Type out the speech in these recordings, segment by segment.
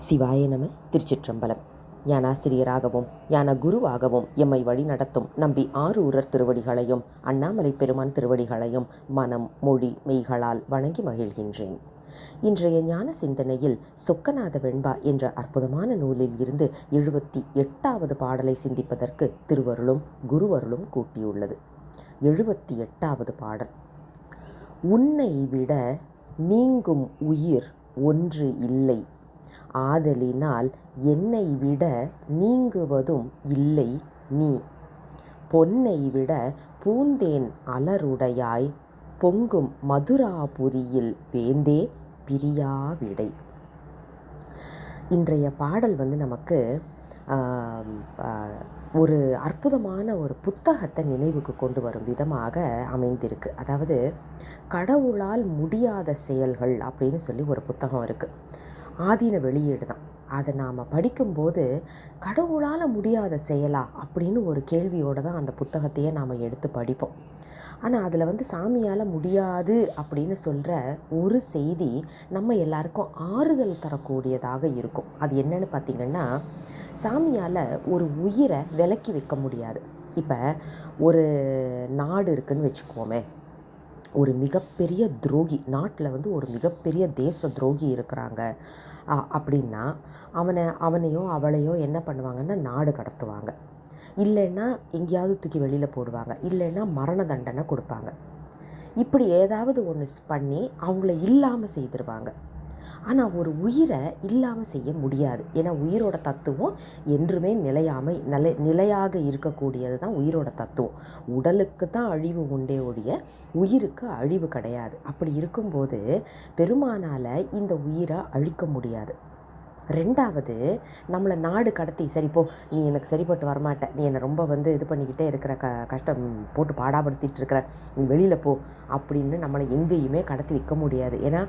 சிவாய நம. திருச்சிற்றம்பலம். ஞானாசிரியராகவும் ஞான குருவாகவும் எம்மை வழி நடத்தும் நம்பி ஆரூரர் திருவடிகளையும் அண்ணாமலை பெருமான் திருவடிகளையும் மனம் மொழி மெய்களால் வணங்கி மகிழ்கின்றேன். இன்றைய ஞான சிந்தனையில் சொக்கநாத வெண்பா என்ற அற்புதமான நூலில் இருந்து 78வது பாடலை சிந்திப்பதற்கு திருவருளும் குருவருளும் கூட்டியுள்ளது. 78வது பாடல். உன்னை விட நீங்கும் உயிர் ஒன்று இல்லை, ஆதலினால் என்னை விட நீங்குவதும் இல்லை நீ. பொன்னை விட பூந்தேன் அலருடையாய், பொங்கும் மதுராபுரியில் வேந்தே பிரியா விடை. இன்றைய பாடல் நமக்கு ஒரு அற்புதமான ஒரு புத்தகத்தை நினைவுக்கு கொண்டு வரும் விதமாக அமைந்திருக்கு. அதாவது கடவுளால் முடியாத செயல்கள் அப்படின்னு சொல்லி ஒரு புத்தகம் இருக்குது. ஆதீன வெளியீடு தான். அதை நாம் படிக்கும்போது கடவுளால் முடியாத செயலா அப்படின்னு ஒரு கேள்வியோடு தான் அந்த புத்தகத்தையே நாம் எடுத்து படிப்போம். ஆனால் அதில் சாமியால் முடியாது அப்படின்னு சொல்கிற ஒரு செய்தி நம்ம எல்லாருக்கும் ஆறுதல் தரக்கூடியதாக இருக்கும். அது என்னன்னு பார்த்திங்கன்னா, சாமியால் ஒரு உயிரை விலக்கி வைக்க முடியாது. இப்போ ஒரு நாடு இருக்குதுன்னு வச்சுக்கோமே, ஒரு மிகப்பெரிய துரோகி நாட்டில் ஒரு மிகப்பெரிய தேச துரோகி இருக்கிறாங்க அப்படின்னா அவனையோ அவளையோ என்ன பண்ணுவாங்கன்னா நாடு கடத்துவாங்க, இல்லைன்னா எங்கேயாவது தூக்கி வெளியில் போடுவாங்க, இல்லைன்னா மரண தண்டனை கொடுப்பாங்க. இப்படி ஏதாவது ஒன்று பண்ணி அவங்கள இல்லாமல் செய்திருவாங்க. ஆனால் ஒரு உயிரை இல்லாமல் செய்ய முடியாது. ஏன்னா உயிரோட தத்துவம் என்றுமே நிலையாக இருக்கக்கூடியது தான் உயிரோட தத்துவம். உடலுக்கு தான் அழிவு உண்டே ஒழிய உயிருக்கு அழிவு கிடையாது. அப்படி இருக்கும்போது பெருமானால் இந்த உயிரை அழிக்க முடியாது. ரெண்டாவது, நம்மளை நாடு கடத்தி சரிப்போ நீ எனக்கு சரிப்பட்டு வரமாட்ட, நீ என்னை ரொம்ப இது பண்ணிக்கிட்டே இருக்கிற கஷ்டம் போட்டு பாடாப்படுத்திட்டு இருக்கிற, நீ வெளியில் போ அப்படின்னு நம்மளை எங்கேயுமே கடத்தி வைக்க முடியாது. ஏன்னா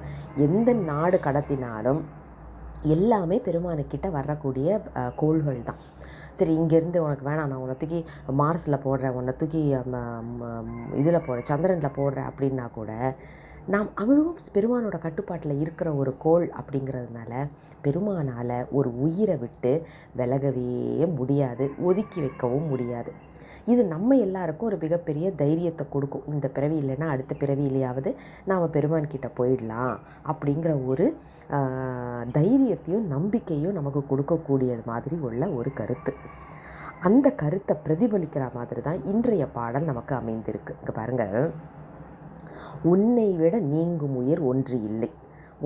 எந்த நாடு கடத்தினாலும் எல்லாமே பெருமானுக்கிட்ட வரக்கூடிய கோள்கள் தான். சரி, இங்கேருந்து உனக்கு வேணாம், நான் உன்னை தூக்கி மார்ஸில் போடுறேன், உன்னை தூக்கி இதில் போடுறேன், சந்திரனில் போடுறேன் அப்படின்னா கூட அதுவும் பெருமானோட கட்டுப்பாட்டில் இருக்கிற ஒரு கோள் அப்படிங்கிறதுனால பெருமானால் ஒரு உயிரை விட்டு விலகவே முடியாது, ஒதுக்கி வைக்கவும் முடியாது. இது நம்ம எல்லாருக்கும் ஒரு மிகப்பெரிய தைரியத்தை கொடுக்கும். இந்த பிறவி இல்லைன்னா அடுத்த பிறவியிலையாவது நாம் பெருமான்கிட்ட போயிடலாம் அப்படிங்கிற ஒரு தைரியத்தையும் நம்பிக்கையும் நமக்கு கொடுக்கக்கூடியது மாதிரி உள்ள ஒரு கருத்து. அந்த கருத்தை பிரதிபலிக்கிற மாதிரி தான் இன்றைய பாடல் நமக்கு அமைந்திருக்கு. இங்கே பாருங்கள். உன்னை விட நீங்கும் உயிர் ஒன்று இல்லை.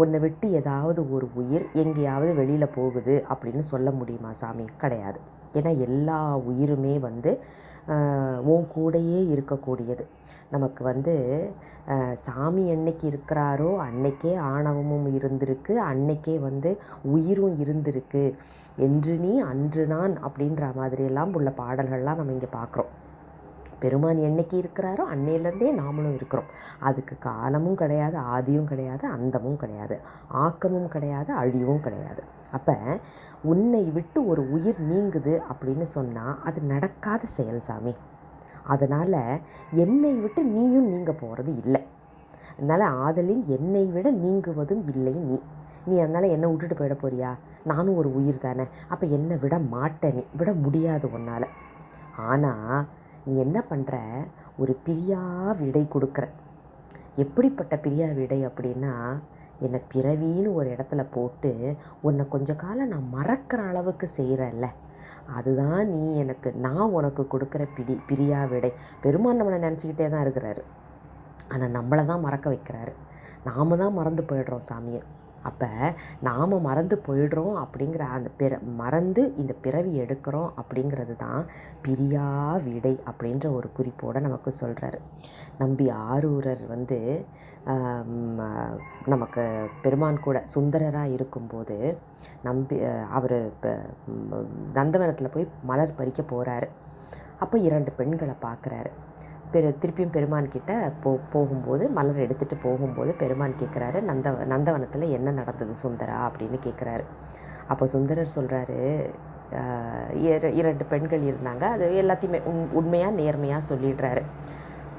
உன்னை விட்டு ஏதாவது ஒரு உயிர் எங்கேயாவது வெளியில் போகுது அப்படின்னு சொல்ல முடியுமா சாமி? கிடையாது. ஏன்னா எல்லா உயிருமே உன் கூடையே இருக்கக்கூடியது. நமக்கு சாமி என்னைக்கு இருக்கிறாரோ அன்னைக்கே ஆணவமும் இருந்திருக்கு, அன்னைக்கே உயிரும் இருந்திருக்கு. என்று நீ அன்று நான் அப்படின்ற மாதிரியெல்லாம் உள்ள பாடல்கள்லாம் நம்ம இங்கே பார்க்குறோம். பெருமான் என்னைக்கு இருக்கிறாரோ அன்னையிலேருந்தே நாமளும் இருக்கிறோம். அதுக்கு காலமும் கிடையாது, ஆதியும் கிடையாது, அந்தமும் கிடையாது, ஆக்கமும் கிடையாது, அழிவும் கிடையாது. அப்போ உன்னை விட்டு ஒரு உயிர் நீங்குது அப்படின்னு சொன்னால் அது நடக்காத செயல் சாமி. அதனால் என்னை விட்டு நீயும் நீங்க போகிறது இல்லை. அதனால் ஆதலின் என்னை விட நீங்குவதும் இல்லை நீ அதனால் என்னை விட்டுட்டு போயிட போறியா? நானும் ஒரு உயிர் தானே. அப்போ என்னை விட மாட்டேன், நீ விட முடியாது உன்னால். ஆனால் நீ என்ன பண்ணுற? ஒரு பிரியா விடை கொடுக்குற. எப்படிப்பட்ட பிரியா விடை அப்படின்னா, என்னை பிறவின்னு ஒரு இடத்துல போட்டு உன்னை கொஞ்ச காலம் நான் மறக்கிற அளவுக்கு செய்கிறல்ல, அதுதான் நான் உனக்கு கொடுக்குற பிரியா விடை. பெருமான் நம்மளை நினச்சிக்கிட்டே தான் இருக்கிறாரு, ஆனால் நம்மளை தான் மறக்க வைக்கிறாரு. நாம் தான் மறந்து போயிடுறோம் சாமியை. அப்போ நாம் மறந்து போயிடுறோம் அப்படிங்கிற அந்த மறந்து இந்த பிறவி எடுக்கிறோம் அப்படிங்கிறது தான் பிரியா விடை அப்படின்ற ஒரு குறிப்போடு நமக்கு சொல்கிறாரு. நம்பி ஆரூரர் நமக்கு பெருமான் கூட சுந்தரராக இருக்கும்போது அவர் நந்தவனத்தில் போய் மலர் பறிக்க போகிறாரு. அப்போ 2 பெண்களை பார்க்குறாரு. திருப்பியும் பெருமான்கிட்ட போகும்போது மலர் எடுத்துகிட்டு போகும்போது பெருமான் கேட்குறாரு, நந்தவனத்தில் என்ன நடந்தது சுந்தரா அப்படின்னு கேட்குறாரு. அப்போ சுந்தரர் சொல்கிறாரு, 2 பெண்கள் இருந்தாங்க, அது எல்லாத்தையுமே உண்மையாக நேர்மையாக சொல்லிடுறாரு.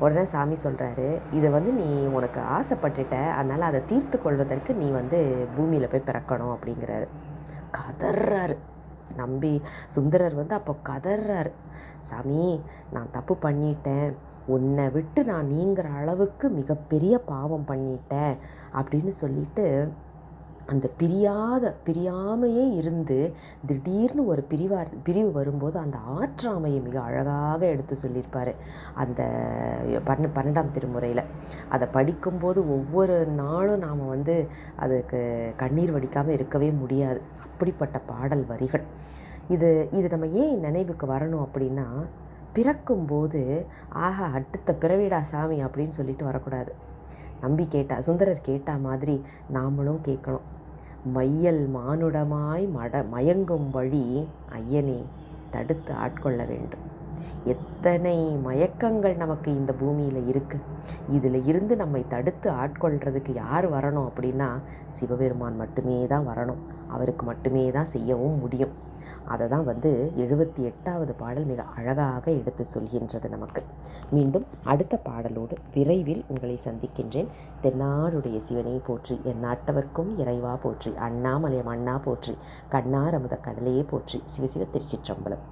உடனே சாமி சொல்கிறாரு, இதை நீ உனக்கு ஆசைப்பட்டுட்ட, அதனால் அதை தீர்த்து கொள்வதற்கு நீ பூமியில் போய் பிறக்கணும் அப்படிங்கிறாரு. கதறாரு. நம்பி சுந்தரர் வந்து அப்போ கதறாரு, சாமி நான் தப்பு பண்ணிட்டேன், உன்னை விட்டு நான் நீங்கிற அளவுக்கு மிகப்பெரிய பாவம் பண்ணிட்டேன் அப்படின்னு சொல்லிட்டு அந்த பிரியாமையே இருந்து திடீர்னு ஒரு பிரிவு வரும்போது அந்த ஆற்றாமையை மிக அழகாக எடுத்து சொல்லியிருப்பார் அந்த 12ஆம் திருமுறையில். அதை படிக்கும்போது ஒவ்வொரு நாளும் நாம் வந்து அதுக்கு கண்ணீர் வடிக்காமல் இருக்கவே முடியாது. அப்படிப்பட்ட பாடல் வரிகள். இது நம்ம ஏன் நினைவுக்கு வரணும் அப்படின்னா, பிறக்கும்போது ஆஹா அடுத்த பிறவிடா சாமி அப்படின்னு சொல்லிட்டு வரக்கூடாது. சுந்தரர் கேட்டா மாதிரி நாமளும் கேட்கணும். மையல் மானுடமாய் மயங்கும் வழி ஐயனே தடுத்து ஆட்கொள்ள வேண்டும். எத்தனை மயக்கங்கள் நமக்கு இந்த பூமியில் இருக்குது. இதில் இருந்து நம்மை தடுத்து ஆட்கொள்கிறதுக்கு யார் வரணும் அப்படின்னா சிவபெருமான் மட்டுமே தான் வரணும். அவருக்கு மட்டுமே தான் செய்யவும் முடியும். அதை தான் 78வது பாடல் மிக அழகாக எடுத்து சொல்கின்றது நமக்கு. மீண்டும் அடுத்த பாடலோடு விரைவில் உங்களை சந்திக்கின்றேன். தென்னாடுடைய சிவனை போற்றி, என் நாட்டவர்க்கும் இறைவா போற்றி, அண்ணாமலையம் அண்ணா போற்றி, கண்ணார் அமுத கடலையே போற்றி. சிவசிவ திருச்சிற்றம்பலம்.